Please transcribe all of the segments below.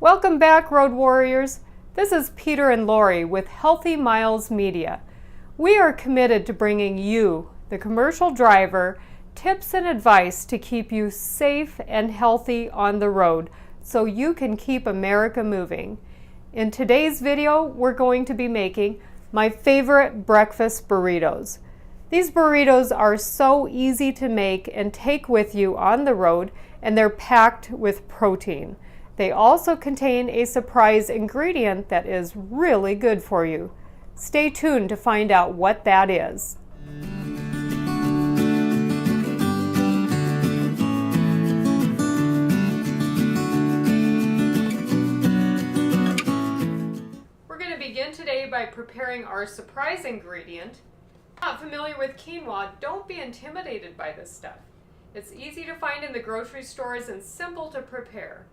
Welcome back, Road Warriors. This is Peter and Lori with Healthy Miles Media. We are committed to bringing you, the commercial driver, tips and advice to keep you safe and healthy on the road so you can keep America moving. In today's video, we're going to be making my favorite breakfast burritos. These burritos are so easy to make and take with you on the road, and they're packed with protein. They also contain a surprise ingredient that is really good for you. Stay tuned to find out what that is. We're going to begin today by preparing our surprise ingredient. If you're not familiar with quinoa, don't be intimidated by this stuff. It's easy to find in the grocery stores and simple to prepare.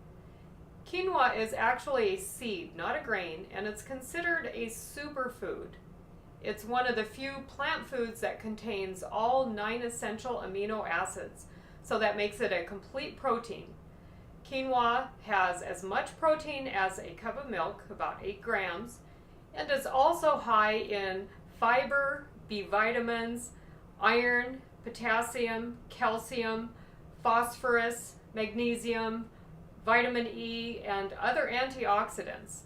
Quinoa is actually a seed, not a grain, and it's considered a superfood. It's one of the few plant foods that contains all 9 essential amino acids, so that makes it a complete protein. Quinoa has as much protein as a cup of milk, about 8 grams, and is also high in fiber, B vitamins, iron, potassium, calcium, phosphorus, magnesium, vitamin E, and other antioxidants.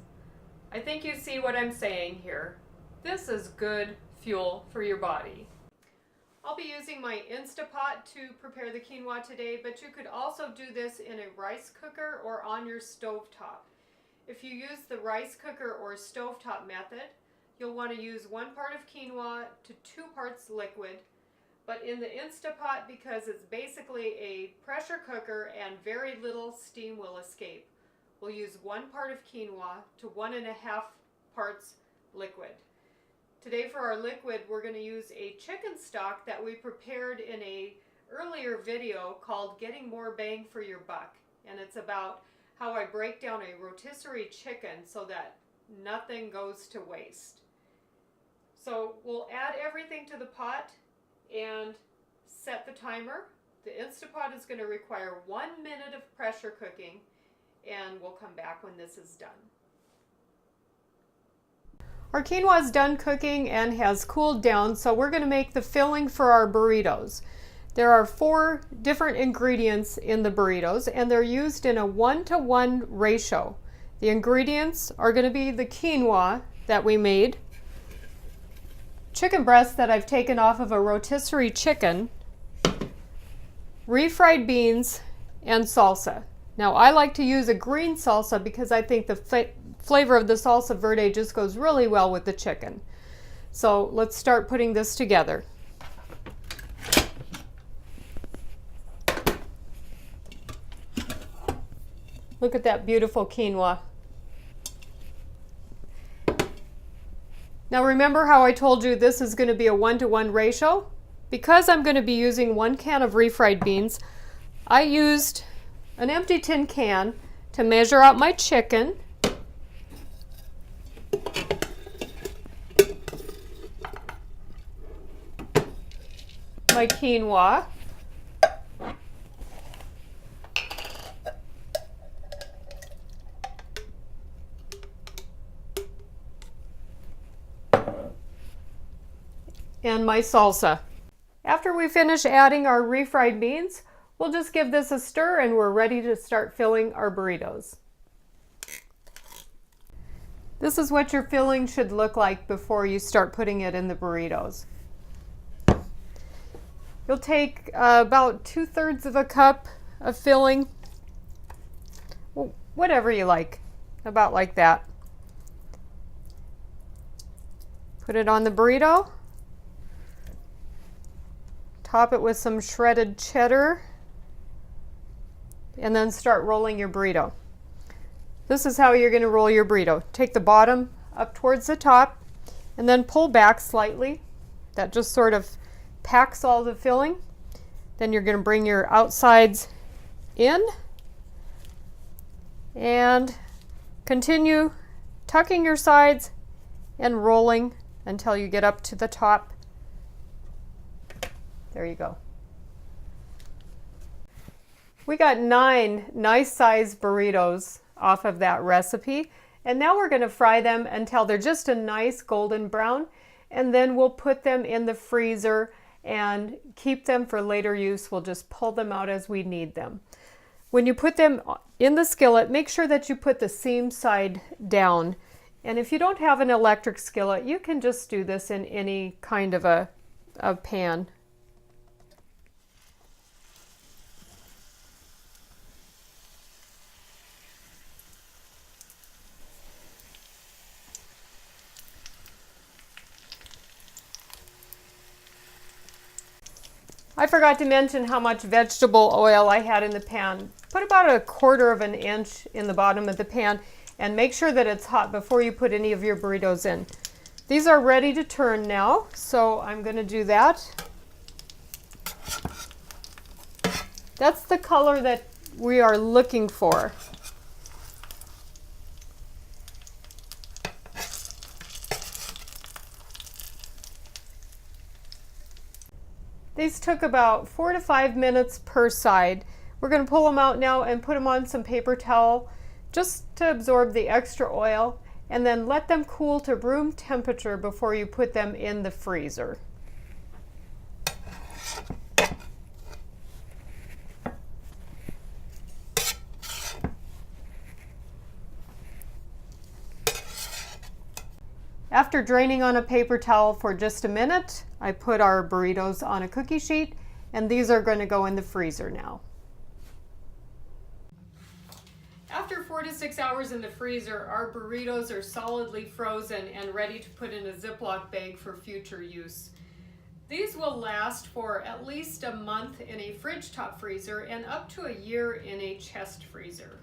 I think you see what I'm saying here. This is good fuel for your body. I'll be using my Instapot to prepare the quinoa today, but you could also do this in a rice cooker or on your stovetop. If you use the rice cooker or stovetop method, you'll want to use 1 part of quinoa to 2 parts liquid. But in the Instapot, because it's basically a pressure cooker and very little steam will escape, we'll use 1 part of quinoa to 1.5 parts liquid. Today for our liquid, we're going to use a chicken stock that we prepared in an earlier video called Getting More Bang for Your Buck. And it's about how I break down a rotisserie chicken so that nothing goes to waste. So we'll add everything to the pot and set the timer. The Instapot is going to require 1 minute of pressure cooking, and we'll come back when this is done. Our quinoa is done cooking and has cooled down, so we're going to make the filling for our burritos. There are 4 different ingredients in the burritos, and they're used in a 1-to-1 ratio. The ingredients are going to be the quinoa that we made, chicken breast that I've taken off of a rotisserie chicken, refried beans, and salsa. Now I like to use a green salsa because I think the flavor of the salsa verde just goes really well with the chicken. So let's start putting this together. Look at that beautiful quinoa. Now remember how I told you this is going to be a 1-to-1 ratio? Because I'm going to be using 1 can of refried beans, I used an empty tin can to measure out my chicken, my quinoa, and my salsa. After we finish adding our refried beans, we'll just give this a stir and we're ready to start filling our burritos. This is what your filling should look like before you start putting it in the burritos. You'll take about 2/3 of a cup of filling, whatever you like, about like that. Put it on the burrito. Top it with some shredded cheddar, and then start rolling your burrito. This is how you're going to roll your burrito. Take the bottom up towards the top and then pull back slightly. That just sort of packs all the filling. Then you're going to bring your outsides in and continue tucking your sides and rolling until you get up to the top. There you go. We got 9 nice sized burritos off of that recipe. And now we're going to fry them until they're just a nice golden brown, and then we'll put them in the freezer and keep them for later use. We'll just pull them out as we need them. When you put them in the skillet, make sure that you put the seam side down. And if you don't have an electric skillet, you can just do this in any kind of a pan. I forgot to mention how much vegetable oil I had in the pan. Put about 1/4 inch in the bottom of the pan and make sure that it's hot before you put any of your burritos in. These are ready to turn now, so I'm going to do that. That's the color that we are looking for. These took about 4 to 5 minutes per side. We're going to pull them out now and put them on some paper towel just to absorb the extra oil, and then let them cool to room temperature before you put them in the freezer. After draining on a paper towel for just a minute, I put our burritos on a cookie sheet, and these are going to go in the freezer now. After 4 to 6 hours in the freezer, our burritos are solidly frozen and ready to put in a Ziploc bag for future use. These will last for at least a month in a fridge top freezer and up to a year in a chest freezer.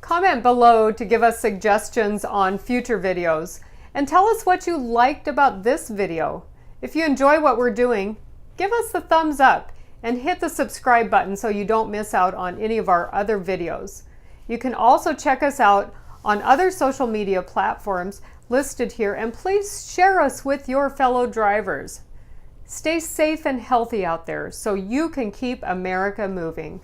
Comment below to give us suggestions on future videos, and tell us what you liked about this video. If you enjoy what we're doing, give us the thumbs up and hit the subscribe button so you don't miss out on any of our other videos. You can also check us out on other social media platforms listed here, and please share us with your fellow drivers. Stay safe and healthy out there so you can keep America moving.